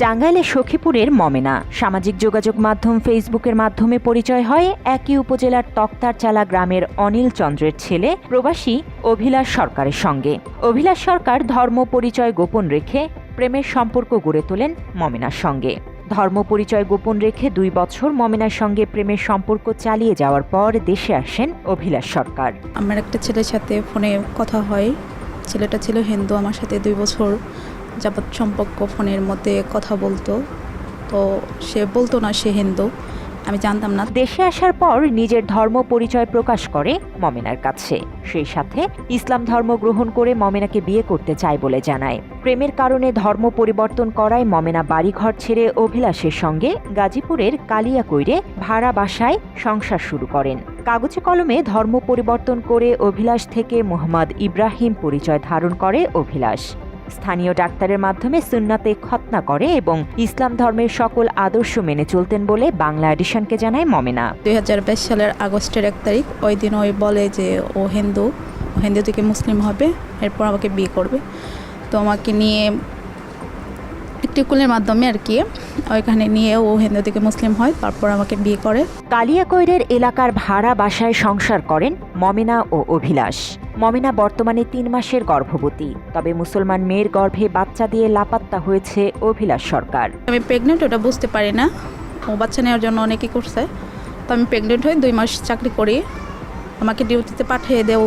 টাঙ্গাইলের সখীপুরের মমেনা সামাজিক যোগাযোগ মাধ্যম ফেসবুকের মাধ্যমে পরিচয় হয় একই উপজেলার তক্তারচালা গ্রামের অনিল চন্দ্রের ছেলে প্রবাসী অভিলাষ সরকারের সঙ্গে। অভিলাষ সরকার ধর্ম পরিচয় গোপন রেখে প্রেমের সম্পর্ক গড়ে তোলেন মমেনার সঙ্গে। ধর্ম পরিচয় গোপন রেখে 2 বছর মমেনার সঙ্গে প্রেমের সম্পর্ক চালিয়ে যাওয়ার পর দেশে আসেন অভিলাষ সরকার। আমার একটা ছেলের সাথে ফোনে কথা হয়। ছেলেটা ছিল হিন্দু, আমার সাথে 2 বছর যাবৎ সম্পর্ক ফোনের মধ্যে কথা বলতো। তো সে বলতো না সে হিন্দু, আমি জানতাম না। দেশে আসার পর নিজের ধর্ম পরিচয় প্রকাশ করে মমেনার কাছে। সেই সাথে ইসলাম ধর্ম গ্রহণ করে মমেনাকে বিয়ে করতে চায় বলে জানায়। প্রেমের কারণে ধর্ম পরিবর্তন করায় মমেনা বাড়িঘর ছেড়ে অভিলাষের সঙ্গে গাজীপুরের কালিয়াকৈরে ভাড়া বাসায় সংসার শুরু করেন। কাগজে কলমে ধর্ম পরিবর্তন করে অভিলাষ থেকে মোহাম্মদ ইব্রাহিম পরিচয় ধারণ করে অভিলাষ। স্থানীয় ডাক্তারের মাধ্যমে সুন্নাতে খতনা করে এবং ইসলাম ধর্মের সকল আদর্শ মেনে চলতেন বলে বাংলা এডিশনকে জানায় মমেনা। 2022 সালের আগস্টের 1 তারিখ ওই দিন ওই বলে যে ও হিন্দু থেকে মুসলিম হবে, এরপর আমাকে বিয়ে করবে। তো আমাকে নিয়ে একটি কুলের মাধ্যমে আর কি ওইখানে নিয়ে ও হিন্দু থেকে মুসলিম হয়, তারপর আমাকে বিয়ে করে। কালিয়াকৈরের এলাকার ভাড়া বাসায় সংসার করেন মমেনা ও অভিলাষ। মমেনা বর্তমানে 3 মাসের গর্ভবতী। তবে মুসলমান মেয়ের গর্ভে বাচ্চা দিয়ে লাপাত্তা হয়েছে অভিলাষ সরকার। আমি প্রেগনেন্ট, ওটা বুঝতে পারি না। ও বাচ্চা নেওয়ার জন্য অনেকেই করছে। তো আমি প্রেগনেন্ট হয়ে 2 মাস চাকরি করি। আমাকে ডিউটিতে পাঠিয়ে দেও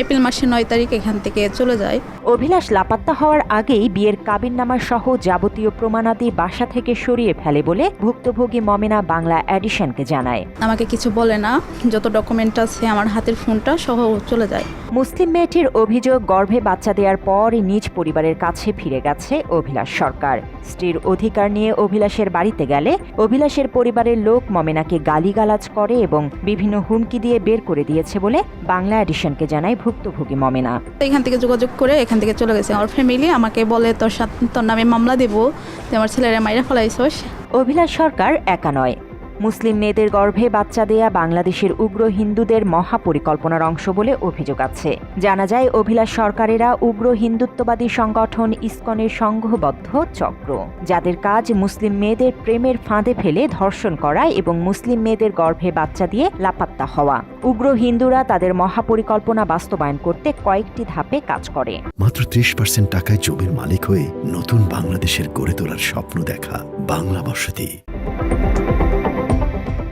এপ্রিল মাসের 9 তারিখ এখান থেকে চলে যায়। অভিলাষ লাপাত্তা হওয়ার আগেই বিয়ের কাবিননামা সহ যাবতীয় প্রমাণাদি বাসা থেকে সরিয়ে ফেলে বলে ভুক্তভোগী মমেনা বাংলা এডিশনকে জানায়। আমাকে কিছু বলে না, যত ডকুমেন্ট আছে আমার হাতের ফোনটা সহ চলে যায়। মুসলিম মেয়েটির অভিযোগ, গর্ভে বাচ্চা দেওয়ার পর নিজ পরিবারের কাছে ফিরে গেছে অভিলাষ সরকার। স্ত্রীর অধিকার নিয়ে অভিলাষের বাড়িতে গেলে অভিলাষের পরিবারের লোক মমেনাকে গালিগালাজ করে এবং বিভিন্ন হুমকি দিয়ে বের করে দিয়েছে বলে বাংলা এডিশনকে জানায় ভুক্তভোগী মমেনা। এখান থেকে যোগাযোগ করে এখান থেকে চলে গেছে। আমার ফ্যামিলি আমাকে বলে তোর নামে মামলা দেবো, তুই আমার ছেলেরা মাইরা ফেলাইছস। অভিলাষ সরকার একা নয়। মুসলিম মেয়েদের গর্ভে বাচ্চা দেয়া বাংলাদেশের উগ্র হিন্দুদের মহাপরিকল্পনার অংশ বলে অভিযোগ আছে। জানা যায় অভিলাষ সরকারেরা উগ্র হিন্দুত্ববাদী সংগঠন ইসকনের সংঘবদ্ধ চক্র, যাদের কাজ মুসলিম মেয়েদের প্রেমের ফাঁদে ফেলে ধর্ষণ করা এবং মুসলিম মেয়েদের গর্ভে বাচ্চা দিয়ে লাপাত্তা হওয়া। উগ্র হিন্দুরা তাদের মহাপরিকল্পনা বাস্তবায়ন করতে কয়েকটি ধাপে কাজ করে। মাত্র 30% টাকায় জমির মালিক হয়ে নতুন বাংলাদেশের গড়ে তোলার স্বপ্ন দেখা বাংলা বসতি।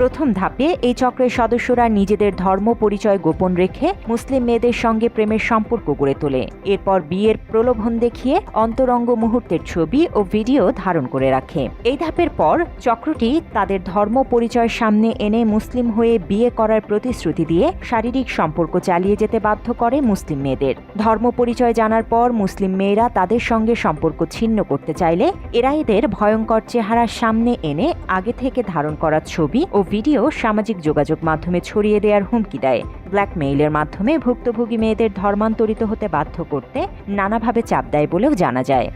প্রথম ধাপে এই চক্রের সদস্যরা নিজেদের ধর্ম পরিচয় গোপন রেখে মুসলিম মেয়েদের সঙ্গে প্রেমের সম্পর্ক গড়ে তোলে। এরপর বিয়ের প্রলোভন দেখিয়ে অন্তরঙ্গ মুহূর্তের ছবি ও ভিডিও ধারণ করে রাখে। এই ধাপের পর চক্রটি তাদের ধর্ম পরিচয় সামনে এনে মুসলিম হয়ে বিয়ে করার প্রতিশ্রুতি দিয়ে শারীরিক সম্পর্ক চালিয়ে যেতে বাধ্য করে মুসলিম মেয়েদের। ধর্ম পরিচয় জানার পর মুসলিম মেয়েরা তাদের সঙ্গে সম্পর্ক ছিন্ন করতে চাইলে এরা এদের ভয়ঙ্কর চেহারার সামনে এনে আগে থেকে ধারণ করা ছবি ও ভিডিও সামাজিক যোগাযোগ মাধ্যমে ছড়িয়ে দেওয়ার হুমকি দেয়। ব্ল্যাকমেইলের মাধ্যমে ভুক্তভোগী মেয়েদের ধর্মান্তরিত হতে বাধ্য করতে নানাভাবে চাপ দেয় বলেও জানা যায়।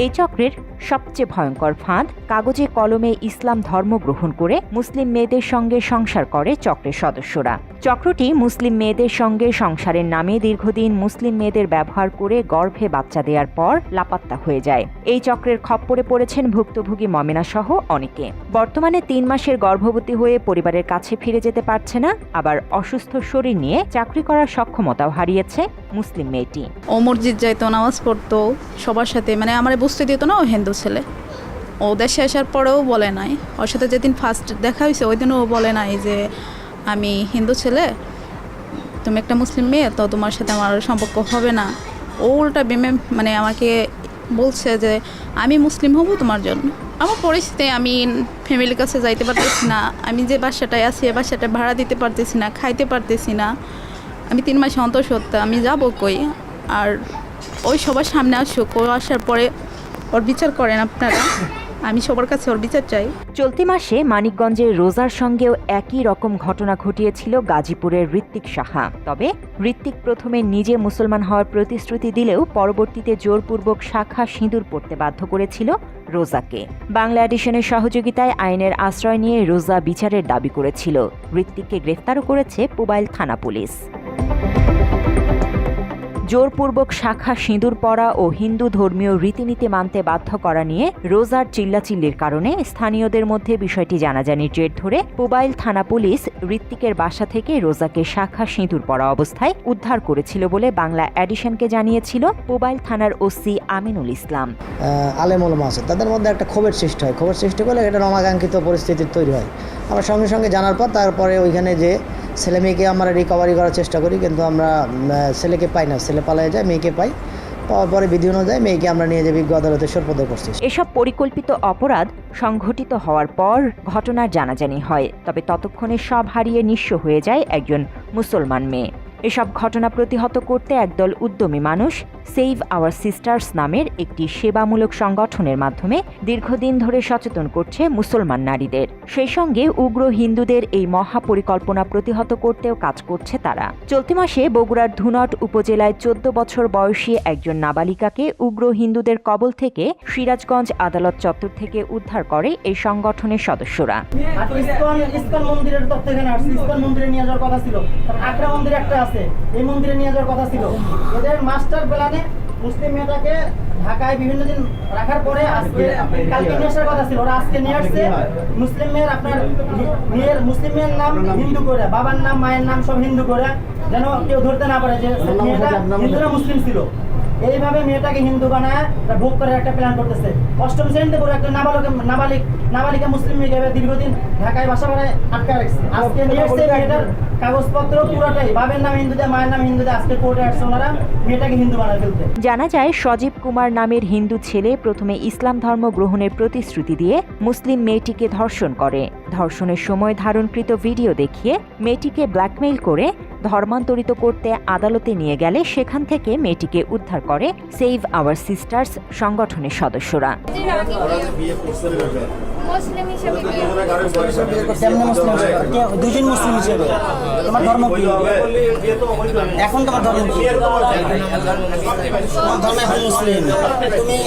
এই চক্রের সবচেয়ে ভয়ঙ্কর ফাঁদ, কাগজে কলমে ইসলাম ধর্ম গ্রহণ করে মুসলিম মেয়েদের সঙ্গে সংসার করে চক্রের সদস্যরা। চক্রটি মুসলিম মেয়েদের সঙ্গে সংসারের নামে দীর্ঘদিন মুসলিম মেয়েদের ব্যবহার করে গর্ভে বাচ্চা দেওয়ার পর লাপাত্তা হয়ে যায়। এই চক্রের খপ্পরে পড়েছেন ভুক্তভোগী মমেনা সহ অনেকে। বর্তমানে 3 মাসের গর্ভবতী হয়ে পরিবারের কাছে ফিরে যেতে পারছে না, আবার অসুস্থ শরীর নিয়ে চাকরি করার সক্ষমতাও হারিয়েছে মুসলিম মেয়েটি। ও মসজিদ যাইতো, নামাজ পড়তো সবার সাথে, মানে আমার বুঝতে দিত না ও হিন্দু ছেলে। ও দেশে আসার পরেও বলে নাই, ওর সাথে যেদিন ফার্স্ট দেখা হয়েছে ওই দিনও বলে নাই যে আমি হিন্দু ছেলে, তুমি একটা মুসলিম মেয়ে, তো তোমার সাথে আমার সম্পর্ক হবে না। ও উল্টা মানে আমাকে বলছে যে আমি মুসলিম হব তোমার জন্য। আমার পরিস্থিতি, আমি ফ্যামিলির কাছে যাইতে পারতেছি না, আমি যে বাসাটায় আছি এ বাসাটা ভাড়া দিতে পারতেছি না, খাইতে পারতেছি না। আমি 3 মাসে অন্তঃসত্ত্বা, আমি যাবো কই? আর ওই সবার সামনে আসুক, ও আসার পরে ওর বিচার করেন আপনারা, আমি সবার কাছে ওর বিচার চাই। চলতি মাসে মানিকগঞ্জের রোজার সঙ্গেও একই রকম ঘটনা ঘটিয়েছিল গাজীপুরের ঋত্বিক সাহা। তবে ঋত্বিক প্রথমে নিজে মুসলমান হওয়ার প্রতিশ্রুতি দিলেও পরবর্তীতে জোরপূর্বক শাখা সিঁদুর পরতে বাধ্য করেছিল রোজাকে। বাংলা এডিশনের সহযোগিতায় আইনের আশ্রয় নিয়ে রোজা বিচারের দাবি করেছিল। ঋত্বিককে গ্রেফতারও করেছে পুবাইল থানা পুলিশ। জোরপূর্বক শাখা সিঁদুর পরা ও হিন্দু ধর্মীয় রীতিনীতি মানতে বাধ্য করা নিয়ে রোজার চিল্লাচিল্লির কারণে স্থানীয়দের মধ্যে বিষয়টি জানাজানির জের ধরে পুবাইল থানা পুলিশ ঋত্বিকের বাসা থেকে রোজাকে শাখা সিঁদুর পরা অবস্থায় উদ্ধার করেছিল বলে বাংলা এডিশনকে জানিয়েছিল পুবাইল থানার ওসি আমিনুল ইসলাম। আলেম ওলামা আছে, তাদের মধ্যে একটা ক্ষোভের সৃষ্টি হয়। ক্ষোভের সৃষ্টি করলে এটা অনাকাঙ্ক্ষিত পরিস্থিতির তৈরি হয়। আমরা সঙ্গে সঙ্গে জানার পর তারপরে ওইখানে যে ছেলে মেয়েকে আমরা রিকভারি করার চেষ্টা করি, কিন্তু আমরা ছেলেকে পাই না। ছেলে পালায় যায়, মেয়েকে পাই। পাওয়ার পরে বিধি অনুযায়ী মেয়েকে আমরা নিয়ে যে বিজ্ঞ আদালতে সোপর্দ করছি। এসব পরিকল্পিত অপরাধ সংঘটিত হওয়ার পর ঘটনার জানাজানি হয়, তবে ততক্ষণে সব হারিয়ে নিঃস্ব হয়ে যায় একজন মুসলমান মেয়ে। এসব ঘটনা প্রতিহত করতে একদল উদ্যমী মানুষ সেভ আওয়ার সিস্টার্স নামের একটি সেবামূলক সংগঠনের মাধ্যমে দীর্ঘদিন ধরে সচেতন করছে মুসলমান নারীদের। সেই সঙ্গে উগ্র হিন্দুদের এই মহাপরিকল্পনা প্রতিহত করতেও কাজ করছে তারা। চলতি মাসে বগুড়ার ধুনট উপজেলায় 14 বছর বয়সী একজন নাবালিকাকে উগ্র হিন্দুদের কবল থেকে সিরাজগঞ্জ আদালত চত্বর থেকে উদ্ধার করে এই সংগঠনের সদস্যরা। ইসকন মন্দিরের তথ্য এখানে আসছে। ইসকন মন্দিরে নিয়ে যাওয়ার কথা ছিল, আকরা মন্দির একটা আছে, এই মন্দিরে নিয়ে যাওয়ার কথা ছিল। এদের মাস্টার প্ল্যানে মুসলিম মেয়েটাকে ঢাকায় বিভিন্ন দিন রাখার পরে আজকে কালকে নিয়ে আসার কথা ছিল। ওরা আজকে নিয়ে আসছে মুসলিম মেয়ের, আপনার মুসলিম মেয়ের নাম হিন্দু করে, বাবার নাম মায়ের নাম সব হিন্দু করে, যেন কেউ ধরতে না পারে যে মেয়েটা হিন্দুরা মুসলিম ছিল। এইভাবে মেয়েটাকে হিন্দু বানায় ভোগ করার একটা প্ল্যান করতেছে। অষ্টম শ্রেণীতে পড়ে একটা নাবালিকা মুসলিম মেয়েকে দীর্ঘদিন ঢাকায় বাসা বাড়ায় আটকা রাখছে। আজকে নিয়ে আসছে মেয়েটার কাগজপত্র পুরোটাই বাবার নাম হিন্দু দেয়, মায়ের নাম হিন্দু দেয়। আজকে কোর্টে আসছে ওনারা মেয়েটাকে হিন্দু বানায় ফেলতে। জানা যায় সজীব কুমার নামের হিন্দু ছেলে প্রথমে ইসলাম ধর্ম গ্রহণের প্রতিশ্রুতি দিয়ে মুসলিম মেয়েটিকে ধর্ষণ করে। ধর্ষণের সময় ধারণকৃত ভিডিও দেখিয়ে মেয়েটিকে ব্ল্যাকমেইল করে ধর্মান্তরিত করতে আদালতে নিয়ে গেলে সেখান থেকে মেয়েটিকে উদ্ধার করে সেভ আওয়ার সিস্টার্স সংগঠনের সদস্যরা। মুসলিম হিসেবে দুজন মুসলিম হিসেবে তোমার ধর্ম কি? এখন তোমার ধর্ম কি? ধর্ম এখন মুসলিম। তুমি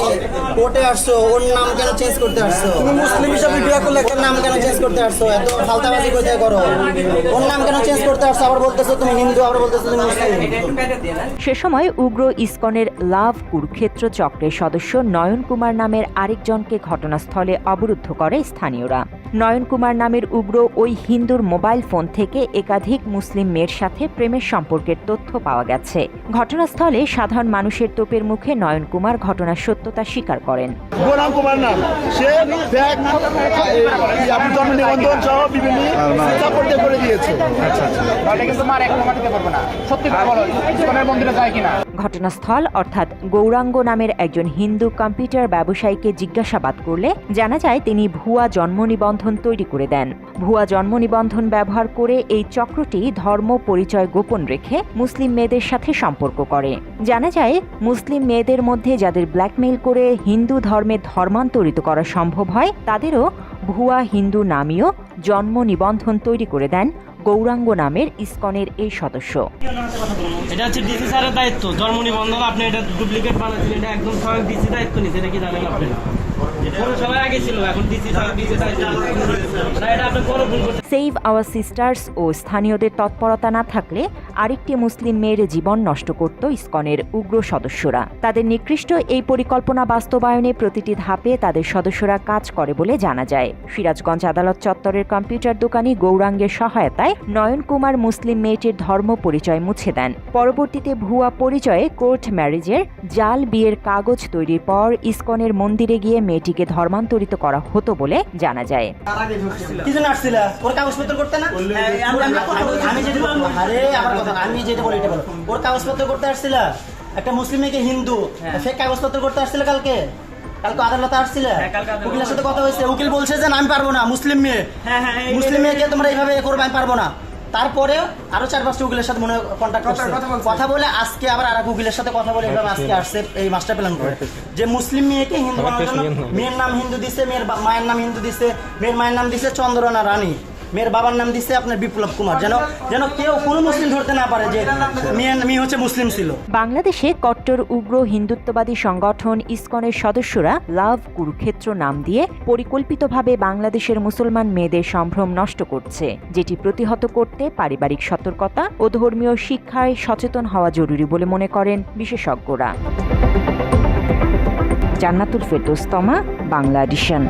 কোর্টে আসছো, ওর নাম কেন চেঞ্জ করতে আসছো? তুমি মুসলিম হিসেবে বিয়ে করলে একটা নাম কেন চেঞ্জ করতে আসছো? এত ফালতাবাজি কোথায় করো? ওর নাম কেন চেঞ্জ করতে আসছো? আবার বলতেছো তুমি হিন্দু, আবার বলতেছো তুমি মুসলিম। সে সময় উগ্র ইসকনের লাভ কুরুক্ষেত্র চক্রের সদস্য নয়ন কুমার নামের আরেকজনকে ঘটনাস্থলে অবরুদ্ধ করে স্থানীয়রা। নয়ন কুমার নামের উগ্র ওই হিন্দুর মোবাইল ফোন থেকে একাধিক মুসলিম মেয়ের সাথে প্রেমের সম্পর্কের তথ্য পাওয়া গেছে। ঘটনাস্থলে সাধারণ মানুষের তোপের মুখে নয়ন কুমার ঘটনার সত্যতা স্বীকার করেন। গোলাম কুমার নাম, সে ব্যাগ জন্ম নিবন্ধন সহ বিভিন্ন সাপোর্ট করে দিয়েছে। ঘটনাস্থল অর্থাৎ গৌরাঙ্গ নামের একজন হিন্দু কম্পিউটার ব্যবসায়ীকে জিজ্ঞাসাবাদ করলে জানা যায় তিনি ভুয়া জন্ম নিবন্ধন তৈরি করে দেন। ভুয়া জন্ম নিবন্ধন ব্যবহার করে এই চক্রটি ধর্ম পরিচয় গোপন রেখে মুসলিম মেয়েদের সাথে সম্পর্ক করে। জানা যায় মুসলিম মেয়েদের মধ্যে যাদের ব্ল্যাকমেইল করে হিন্দু ধর্মে ধর্মান্তরিত করা সম্ভব হয় তাদেরও ভুয়া হিন্দু নামীয় জন্ম নিবন্ধন তৈরি করে দেন গৌরাঙ্গ নামের ইসকনের এই সদস্য। এটা হচ্ছে ডিসি স্যারের দায়িত্ব। জন্ম নিবন্ধন আপনি এটা ডুপ্লিকেট বানাচ্ছেন, এটা একদম স্বয়ং ডিসি দায়িত্ব নিচ্ছে। এটা কি জানেন আপনি? সবাই আগে ছিল, এখন ডিসি সেভ আওয়ার সিস্টার্স ও স্থানীয়দের তৎপরতা না থাকলে আরেকটি মুসলিম মেয়ের জীবন নষ্ট করত ইসকনের উগ্র সদস্যরা। তাদের নিকৃষ্ট এই পরিকল্পনা বাস্তবায়নে প্রতিটি ধাপে তাদের সদস্যরা কাজ করে বলে জানা যায়। সিরাজগঞ্জ আদালত চত্বরের কম্পিউটার দোকানি গৌরাঙ্গের সহায়তায় নয়ন কুমার মুসলিম মেয়েটির ধর্ম পরিচয় মুছে দেন। পরবর্তীতে ভুয়া পরিচয়ে কোর্ট ম্যারেজের জাল বিয়ের কাগজ তৈরির পর ইসকনের মন্দিরে গিয়ে মেয়েটিকে ধর্মান্তরিত করা হতো বলে জানা যায়। ওর কাগজপত্র করতে আসছিল একটা মুসলিম মেয়েকে হিন্দু, ফেক কাগজপত্র করতে আসছিল। কালকে আদালতে আসছিল, উকিলের সাথে কথা হয়েছে। উকিল বলছে যে আমি পারবো না, মুসলিম মেয়েকে তোমরা এইভাবে করবে, আমি পারবো না। তারপরে আরো 4-5টা উকিলের সাথে মনে কন্ট্যাক্ট করছে, কথা বলে আজকে আবার আর এক উকিলের সাথে কথা বলে এভাবে আজকে আসছে এই মাস্টার প্ল্যান করে যে মুসলিম মেয়েকে হিন্দু বানানোর জন্য মেয়ের নাম হিন্দু দিচ্ছে, মেয়ের মায়ের নাম হিন্দু দিচ্ছে, মেয়ের মায়ের নাম দিচ্ছে চন্দ্রনা রানী, মেয়ের বাবার নাম দিচ্ছে আপনার বিপ্লব কুমার, যেন যেন কেউ কোনো মুসলিম ধরতে না পারে যে মেয়ে হচ্ছে মুসলিম ছিল। বাংলাদেশে কট্টর উগ্র হিন্দুত্ববাদী সংগঠন ইসকনের সদস্যরা লাভ কুরুক্ষেত্র নাম দিয়ে পরিকল্পিতভাবে বাংলাদেশের মুসলমান মেয়েদের সম্ভ্রম নষ্ট করছে, যেটি প্রতিহত করতে পারিবারিক সতর্কতা ও ধর্মীয় শিক্ষায় সচেতন হওয়া জরুরি বলে মনে করেন বিশেষজ্ঞরা। জান্নাতুল ফেরদৌস তমা, বাংলা এডিশন।